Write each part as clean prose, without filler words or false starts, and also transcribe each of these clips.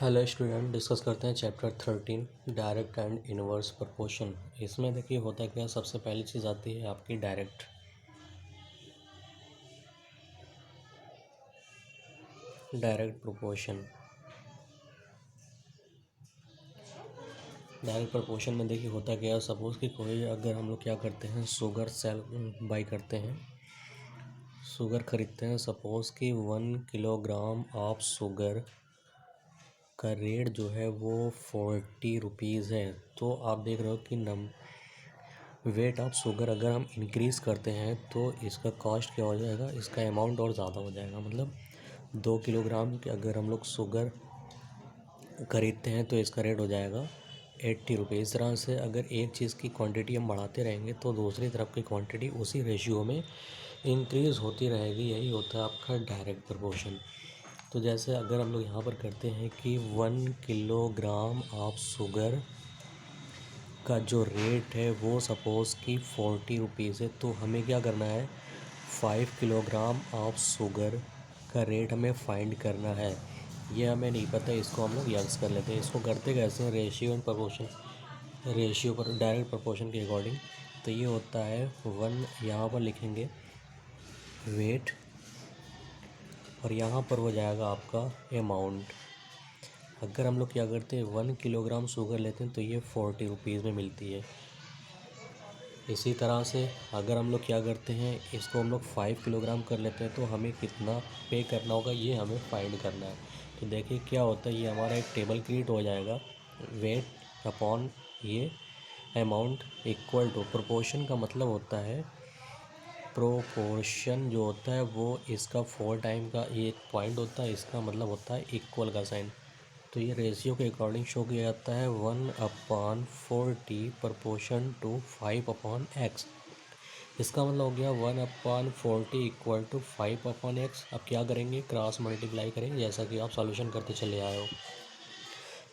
Hello student, discuss करते हैं chapter 13 direct and inverse proportion. इसमें देखिए होता क्या, सबसे पहली चीज़ आती है आपकी डायरेक्ट प्रोपोर्शन। डायरेक्ट प्रोपोर्शन में देखिए होता क्या है, सपोज़ कि कोई अगर हम लोग क्या करते हैं, शुगर सेल बाई करते हैं, शुगर खरीदते हैं। सपोज़ कि 1 किलोग्राम ऑफ शुगर का रेट जो है वो 40 रुपीज़ है। तो आप देख रहे हो कि वेट ऑफ शुगर अगर हम इंक्रीज़ करते हैं तो इसका कॉस्ट क्या हो जाएगा, इसका अमाउंट और ज़्यादा हो जाएगा। मतलब 2 किलोग्राम के अगर हम लोग शुगर खरीदते हैं तो इसका रेट हो जाएगा 80 रुपये। इस तरह से अगर एक चीज़ की क्वांटिटी हम बढ़ाते रहेंगे तो दूसरी तरफ की क्वांटिटी उसी रेशियो में इंक्रीज़ होती रहेगी। यही होता है आपका डायरेक्ट प्रोपोर्शन। तो जैसे अगर हम लोग यहाँ पर करते हैं कि 1 किलोग्राम ऑफ शुगर का जो रेट है वो सपोज़ कि 40 रुपीज़ है, तो हमें क्या करना है, 5 किलोग्राम ऑफ शुगर का रेट हमें फाइंड करना है। ये हमें नहीं पता, इसको हम लोग यक्स कर लेते हैं। इसको करते कैसे हैं, रेशियो एंड प्रोपोर्शन, रेशियो पर डायरेक्ट प्रोपोर्शन के अकॉर्डिंग। तो ये होता है 1, यहाँ पर लिखेंगे वेट और यहाँ पर हो जाएगा आपका अमाउंट। अगर हम लोग क्या करते हैं, 1 किलोग्राम शुगर लेते हैं तो ये 40 रुपीज़ में मिलती है। इसी तरह से अगर हम लोग क्या करते हैं, इसको हम लोग 5 किलोग्राम कर लेते हैं तो हमें कितना पे करना होगा ये हमें फाइंड करना है। तो देखिए क्या होता है, ये हमारा एक टेबल क्रिएट हो जाएगा, वेट अपॉन ये अमाउंट इक्वल टू प्रोपोर्शन। का मतलब होता है, प्रोपोर्शन जो होता है वो इसका 4 टाइम का ये एक पॉइंट होता है, इसका मतलब होता है इक्वल का साइन। तो ये रेशियो के अकॉर्डिंग शो किया जाता है 1/40 प्रोपोर्शन टू 5/x। इसका मतलब हो गया 1/40 इक्वल टू 5/x। अब क्या करेंगे, क्रॉस मल्टीप्लाई करेंगे जैसा कि आप सॉल्यूशन करते चले आए हो।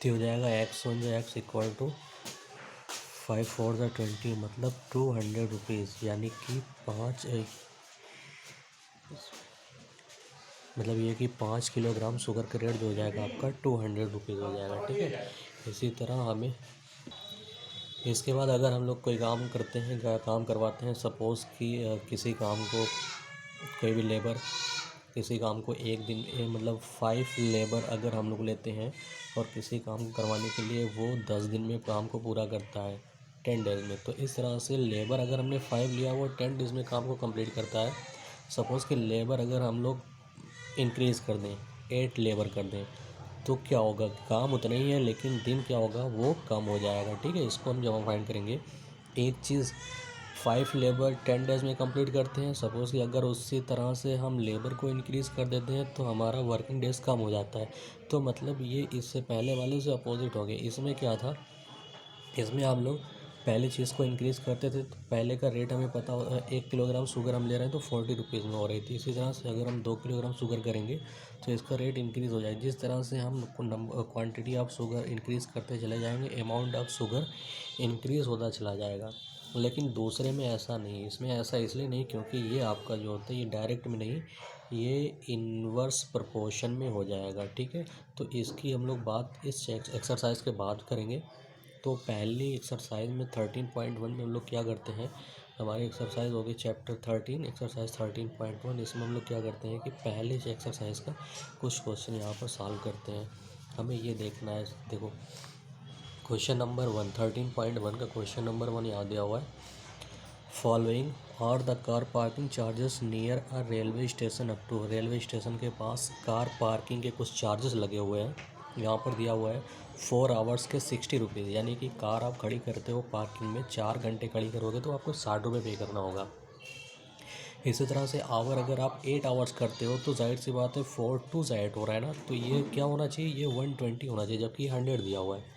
तो हो जाएगा x इक्वल टू 5×4 = 20, मतलब 200 रुपीज़, यानी कि ये कि 5 किलोग्राम शुगर का रेट जो हो जाएगा आपका 200 रुपीज़ हो जाएगा। ठीक है, इसी तरह हमें इसके बाद अगर हम लोग कोई काम करते हैं, काम करवाते हैं, सपोज़ कि किसी काम को कोई भी लेबर किसी काम को एक दिन मतलब 5 लेबर अगर हम लोग लेते हैं और किसी काम को करवाने के लिए वो 10 दिन में काम को पूरा करता है 10 डेज़ में। तो इस तरह से लेबर अगर हमने 5 लिया वो 10 डेज़ में काम को कंप्लीट करता है। सपोज़ कि लेबर अगर हम लोग इंक्रीज़ कर दें, 8 लेबर कर दें, तो क्या होगा, काम उतना ही है लेकिन दिन क्या होगा, वो कम हो जाएगा। ठीक है, इसको हम जब हम फाइंड करेंगे, एक चीज़ 5 लेबर 10 डेज़ में कंप्लीट करते हैं। सपोज़ कि अगर उसी तरह से हम लेबर को इंक्रीज़ कर देते हैं तो हमारा वर्किंग डेज़ कम हो जाता है। तो मतलब ये इससे पहले वाले से अपोजिट हो गए। इसमें क्या था, इसमें आप लोग पहले चीज़ को इंक्रीज़ करते थे तो पहले का रेट हमें पता 1 किलोग्राम शुगर हम ले रहे हैं तो 40 रुपीज़ में हो रही थी। इसी तरह से अगर हम 2 किलोग्राम शुगर करेंगे तो इसका रेट इंक्रीज़ हो जाएगा। जिस तरह से हम क्वांटिटी ऑफ शुगर इंक्रीज़ करते चले जाएंगे, अमाउंट ऑफ शुगर इंक्रीज़ होता चला जाएगा। लेकिन दूसरे में ऐसा नहीं, इसमें ऐसा इसलिए नहीं क्योंकि ये आपका जो होता है ये डायरेक्ट में नहीं, ये इन्वर्स प्रोपोर्शन में हो जाएगा। ठीक है, तो इसकी हम लोग बात इस एक्सरसाइज के बाद करेंगे। तो पहली एक्सरसाइज में 13.1 में हम लोग क्या करते हैं, हमारी एक्सरसाइज होगी चैप्टर 13 एक्सरसाइज 13.1। इसमें हम लोग क्या करते हैं कि पहले से एक्सरसाइज का कुछ क्वेश्चन यहाँ पर सॉल्व करते हैं। हमें ये देखना है, देखो क्वेश्चन नंबर 1 13.1 का क्वेश्चन नंबर 1 याद दिया हुआ है, फॉलोइंग और the car parking charges near a railway station up to. Railway station के पास कार पार्किंग के कुछ चार्जेस लगे हुए हैं, यहाँ पर दिया हुआ है 4 आवर्स के 60 रुपीज़, यानी कि कार आप खड़ी करते हो पार्किंग में 4 घंटे खड़ी करोगे तो आपको 60 रुपये पे करना होगा। इसी तरह से आवर अगर आप 8 आवर्स करते हो तो जाहिर सी बात है 4 2 8 हो रहा है ना, तो ये क्या होना चाहिए, ये 120 होना चाहिए, जबकि 100 दिया हुआ है।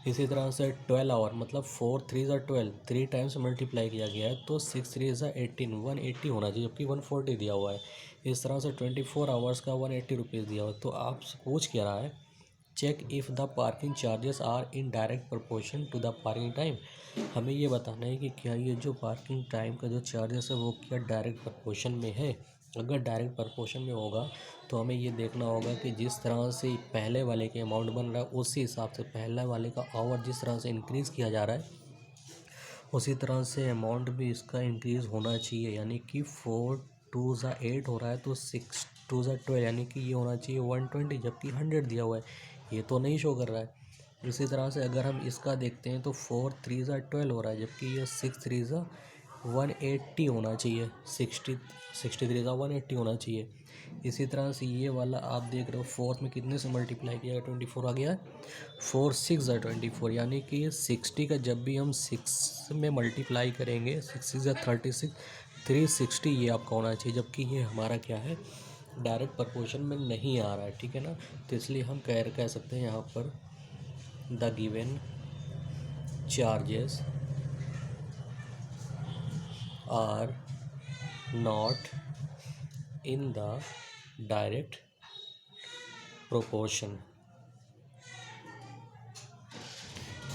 इसी तरह से 12 आवर मतलब 4 3 12, 3 टाइम्स मल्टीप्लाई किया गया है तो 6 3 18, 180 होना चाहिए, जबकि 140 दिया हुआ है। इस तरह से 24 आवर्स का 180 रुपीज़ दिया हुआ है। तो आप पूछ क्या रहा है, check if the parking charges are in direct proportion to the parking time. हमें ये बताना है कि क्या ये जो पार्किंग टाइम का जो चार्जेस है वो क्या डायरेक्ट प्रोपोर्शन में है। अगर डायरेक्ट प्रपोर्शन में होगा तो हमें ये देखना होगा कि जिस तरह से पहले वाले के अमाउंट बन रहा है उसी हिसाब से पहले वाले का आवर जिस तरह से इंक्रीज़ किया जा रहा है उसी तरह से अमाउंट भी इसका इंक्रीज़ होना चाहिए। यानी कि 4 2 8 हो रहा है तो 6 2 12 यानी कि ये होना चाहिए 120, जबकि 100 दिया हुआ है, ये तो नहीं शो कर रहा है। इसी तरह से अगर हम इसका देखते हैं तो 4 3 12 हो रहा है, जबकि ये 6 3 180 होना चाहिए, 63 180 होना चाहिए। इसी तरह से ये वाला आप देख रहे हो फोर्थ में कितने से मल्टीप्लाई किया है, 24 आ गया है। 4 6 24 यानी कि 60 का जब भी हम 6 में मल्टीप्लाई करेंगे 6 6 36 360 ये आपका होना चाहिए, जबकि ये हमारा क्या है डायरेक्ट प्रपोर्शन में नहीं आ रहा है। ठीक है ना, तो इसलिए हम कह सकते हैं यहाँ पर the given charges are not in the direct proportion.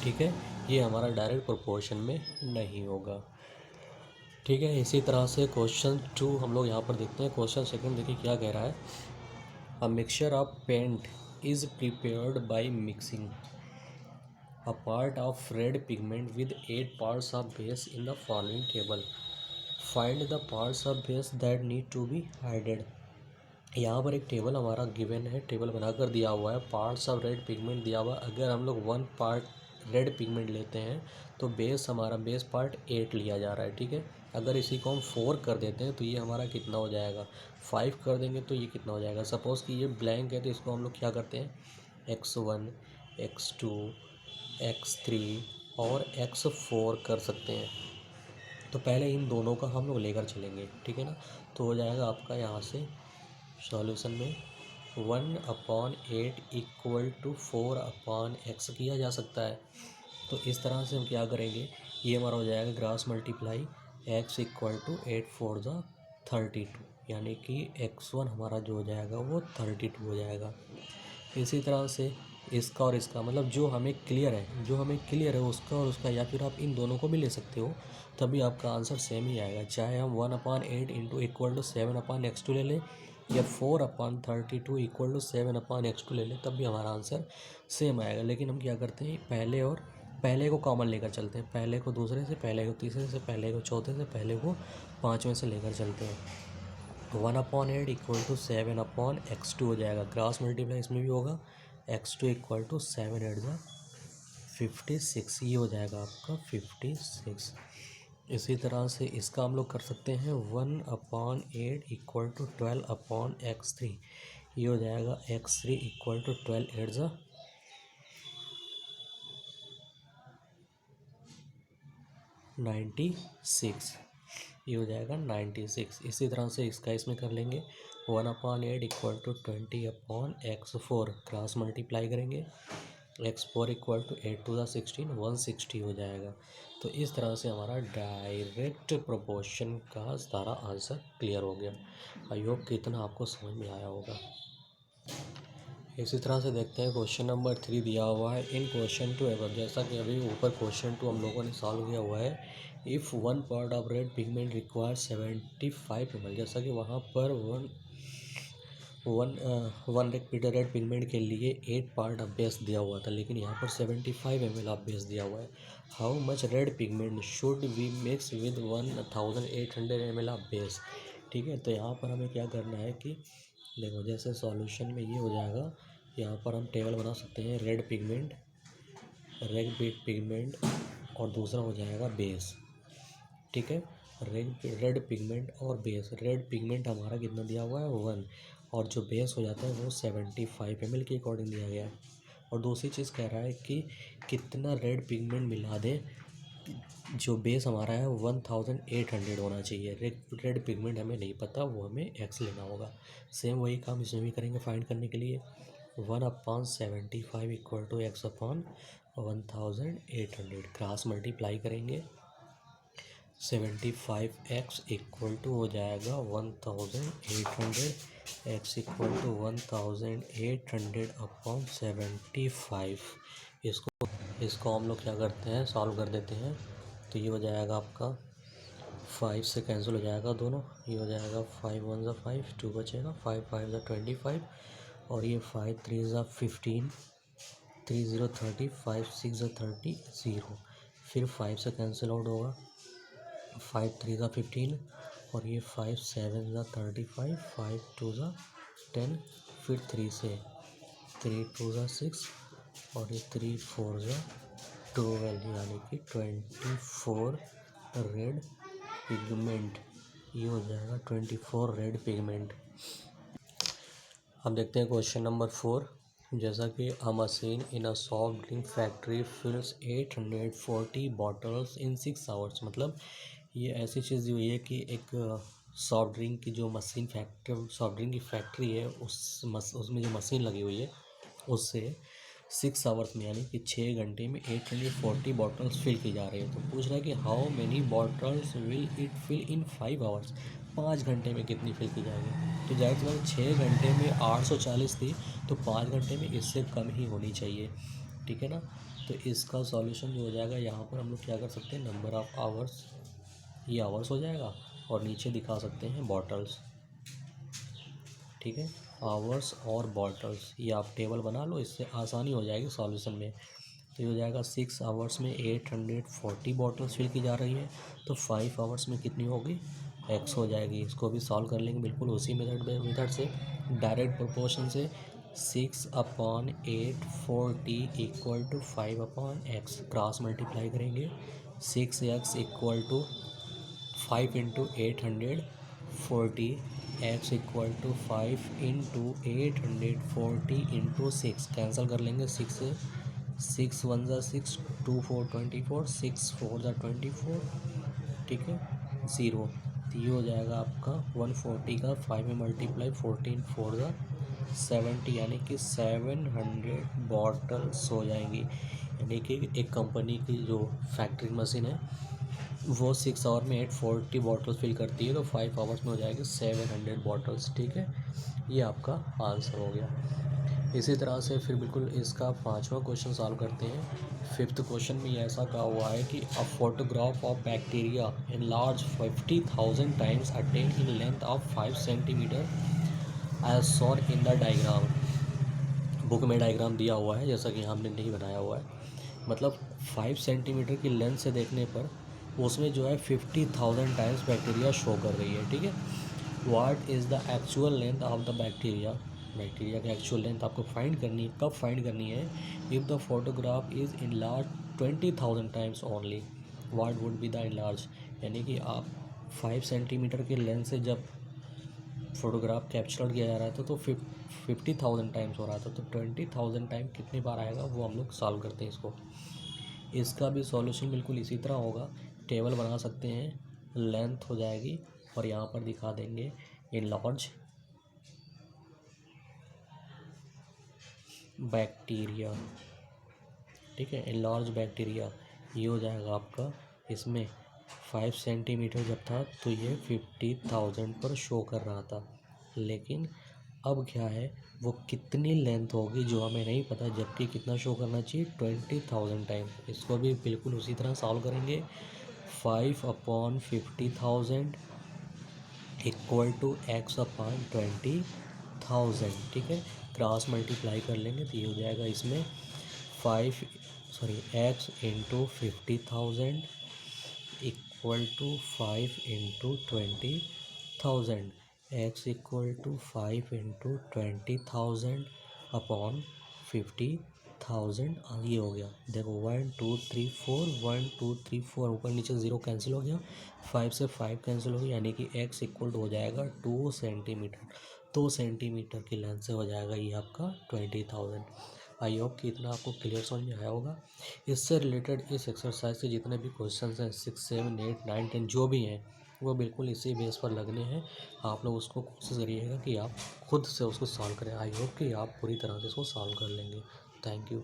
ठीक है, ये हमारा डायरेक्ट प्रोपोर्शन में नहीं होगा। ठीक है, इसी तरह से क्वेश्चन 2 हम लोग यहाँ पर देखते हैं। क्वेश्चन सेकंड देखिए क्या कह रहा है। A mixture of paint is prepared by mixing a part of red pigment with 8 parts of base in the following table. Find the parts of base that need to be added. यहाँ पर एक table हमारा given है, table बनाकर दिया हुआ है, parts of red pigment दिया हुआ है। अगर हम लोग 1 पार्ट रेड पिगमेंट लेते हैं तो बेस हमारा बेस पार्ट 8 लिया जा रहा है। ठीक है, अगर इसी को हम 4 कर देते हैं तो ये हमारा कितना हो जाएगा, 5 कर देंगे तो ये कितना हो जाएगा। सपोज़ कि ये ब्लैंक है तो इसको हम लोग क्या करते हैं x1 x2 x3 और x4 कर सकते हैं। तो पहले इन दोनों का हम लोग लेकर चलेंगे। ठीक है ना, तो हो जाएगा आपका यहाँ से सॉल्यूशन में 1/8 इक्वल टू 4/x किया जा सकता है। तो इस तरह से हम क्या करेंगे, ये हमारा हो जाएगा cross multiply x equal to 8 4 32, यानी कि x1 हमारा जो हो जाएगा वो 32 हो जाएगा। इसी तरह से इसका और इसका मतलब जो हमें क्लियर है उसका और उसका, या फिर आप इन दोनों को भी ले सकते हो, तभी आपका आंसर सेम ही आएगा। चाहे हम 1/8 इंटू इक्वल टू 7/x2 ले लें या 4/32 इक्वल टू 7/x2 ले लें, तब भी हमारा आंसर सेम आएगा। लेकिन हम क्या करते हैं, पहले को कॉमन लेकर चलते हैं, पहले को दूसरे से, पहले को तीसरे से, पहले को चौथे से, पहले को पाँचवें से लेकर चलते हैं। 1/8 इक्वल टू 7/x2 हो जाएगा। क्रॉस मल्टीप्लाई इसमें भी होगा, x2 इक्वल टू 7 8 56, ये हो जाएगा आपका 56। इसी तरह से इसका हम लोग कर सकते हैं 1/8 इक्वल टू 12/x3, ये हो जाएगा x3 इक्वल टू 12 8 96, ये हो जाएगा 96। इसी तरह से इसका इसमें कर लेंगे 1/8 equal to 20/x4, cross multiply करेंगे, x4 इक्वल टू 8 2 16 160 हो जाएगा। तो इस तरह से हमारा डायरेक्ट प्रोपोर्शन का सारा आंसर क्लियर हो गया। आई होप कि इतना आपको समझ में आया होगा। इसी तरह से देखते हैं क्वेश्चन नंबर 3 दिया हुआ है। इन क्वेश्चन टू एवर, जैसा कि अभी ऊपर क्वेश्चन 2 हम लोगों ने सॉल्व किया हुआ है। If 1 part of red pigment require 75 ml, जैसा कि वहाँ पर वन रेड पिगमेंट के लिए 8 पार्ट ऑफ बेस दिया हुआ था, लेकिन यहाँ पर 75 ml ऑफ बेस दिया हुआ है। How much red pigment should we mix with 1800 ml of base. ठीक है, तो यहाँ पर हमें क्या करना है कि देखो, जैसे सॉल्यूशन में ये हो जाएगा, यहाँ पर हम टेबल बना सकते हैं रेड पिगमेंट और दूसरा हो जाएगा बेस। ठीक है, रेड पिगमेंट और बेस। रेड पिगमेंट हमारा कितना दिया हुआ है 1, और जो बेस हो जाता है वो 75 ml के अकॉर्डिंग दिया गया है। और दूसरी चीज़ कह रहा है कि कितना रेड पिगमेंट मिला दें, जो बेस हमारा है 1800 होना चाहिए। रेड पिगमेंट हमें नहीं पता, वो हमें x लेना होगा। सेम वही काम इसमें भी करेंगे फाइंड करने के लिए। 1/75 equal to x/1800, cross multiply करेंगे, 75x इक्वल टू हो जाएगा 1800, x इक्वल टू 1800/75। इसको हम लोग क्या करते हैं, सॉल्व कर देते हैं। तो ये हो जाएगा आपका 5 से कैंसिल हो जाएगा दोनों, ये हो जाएगा 5 1 ज़ा 5, 2 बचेगा, 5 5 ज़ा 25 और ये 5 3 ज़ा 15, 3 0 30, 5 6 ज़ा 30, 0। फिर 5 से कैंसिल आउट होगा, 5 3 ज़ा 15 और ये 5 7 ज़ा 35, 5 2 ज़ा 10, फिर 3 से 3 2 ज़ा 6 और ये 3 4 ज़ा 12, यानी कि 24 रेड पिगमेंट। ये हो जाएगा 24 रेड पिगमेंट। हम देखते हैं क्वेश्चन नंबर 4। जैसा कि a machine in a soft drink factory fills 840 bottles in 6 hours. मतलब ये ऐसी चीज़ हुई है कि एक सॉफ्ट ड्रिंक की जो मशीन फैक्ट्री, सॉफ्ट ड्रिंक की फैक्ट्री है, उसमें जो मशीन लगी हुई है उससे 6 आवर्स में, यानी कि 6 घंटे में 840 बॉटल्स फिल की जा रही है। तो पूछ रहा है कि how many bottles will it fill in 5 hours. 5 घंटे में कितनी फिल की जाएगी। तो जाहिर सी बात 6 घंटे में 840 थी, तो 5 घंटे में इससे कम ही होनी चाहिए, ठीक है ना। तो इसका सॉल्यूशन जो हो जाएगा, यहाँ पर हम लोग क्या कर सकते हैं, नंबर ऑफ़ आवर्स, ये आवर्स हो जाएगा और नीचे दिखा सकते हैं बॉटल्स, ठीक है, आवर्स और बॉटल्स। ये आप टेबल बना लो, इससे आसानी हो जाएगी सॉल्यूशन में। तो ये हो जाएगा 6 आवर्स में 840 बॉटल्स फिल की जा रही है, तो 5 आवर्स में कितनी होगी, एक्स हो जाएगी। इसको भी सॉल्व कर लेंगे बिल्कुल उसी मेथड से, डायरेक्ट प्रोपोर्शन से। 6/840 equal to 5/x, cross multiply करेंगे। 6x equal to 5 into 840, x equal to 5 into 840 into 6, cancel कर लेंगे 6 से। 6 1 ज़ा 6, 2 4 24, 6 4 ज़ा 24, ठीक है, 0। तो ये हो जाएगा आपका 140 का 5 में मल्टीप्लाई, 14 4 ज़ा 70, यानी कि 700 बॉटल्स हो जाएंगी। यानी कि एक कंपनी की जो फैक्ट्री मशीन है वो 6 आवर में 840 बॉटल्स फिल करती है, तो 5 आवर्स में हो जाएगी 700 बॉटल्स, ठीक है। ये आपका आंसर हो गया। इसी तरह से फिर बिल्कुल इसका 5वां क्वेश्चन सॉल्व करते हैं। 5th क्वेश्चन में ऐसा कहा हुआ है कि a photograph of bacteria enlarged 50,000 times attain in length of 5 centimetre as shown in the diagram. Book में डायग्राम दिया हुआ है, जैसा कि हमने नहीं बनाया हुआ है। मतलब 5 सेंटीमीटर की लेंथ से देखने पर उसमें जो है 50,000 टाइम्स बैक्टीरिया शो कर रही है, ठीक है। What is the actual length of the bacteria. Bacteria की एक्चुअल लेंथ आपको फाइंड करनी है। कब फाइंड करनी है, if the photograph is in large 20,000 times only, what would be the in large. यानी कि आप 5 सेंटीमीटर की लेंथ से जब फोटोग्राफ कैप्चर किया जा रहा था तो 50,000 टाइम्स हो रहा था, तो 20,000 टाइम कितनी बार आएगा वो हम लोग सॉल्व करते हैं इसको। इसका भी सॉल्यूशन बिल्कुल इसी तरह होगा, टेबल बना सकते हैं, लेंथ हो जाएगी और यहाँ पर दिखा देंगे इन लार्ज बैक्टीरिया, ठीक है, इन लार्ज बैक्टीरिया। ये हो जाएगा आपका, इसमें 5 सेंटीमीटर जब था तो ये 50,000 पर शो कर रहा था, लेकिन अब क्या है, वो कितनी लेंथ होगी जो हमें नहीं पता, जबकि कितना शो करना चाहिए, 20,000 टाइम। इसको भी बिल्कुल उसी तरह सॉल्व करेंगे। 5/50,000 इक्वल टू x/20,000, ठीक है, क्रॉस मल्टीप्लाई कर लेंगे तो ये हो जाएगा इसमें x into 50,000 equal to 5 into 20,000, x equal to 5 into 20,000 upon 50,000। ये हो गया, देखो 1 2 3 4, 1 2 3 4, ऊपर नीचे 0 कैंसिल हो गया, 5 से 5 कैंसिल हो गया, यानी कि x इक्वल हो जाएगा 2 सेंटीमीटर। 2 सेंटीमीटर की लेंथ से हो जाएगा ये आपका 20,000। आई होप कि इतना आपको क्लियर समझ में आया होगा। इससे रिलेटेड इस एक्सरसाइज से जितने भी क्वेश्चन हैं 6 7 8 9 10 जो भी हैं वो बिल्कुल इसी बेस पर लगने हैं। आप लोग उसको कोशिश करिएगा कि आप खुद से उसको सॉल्व करें। आई होप कि आप पूरी तरह से इसको सॉल्व कर लेंगे। Thank you.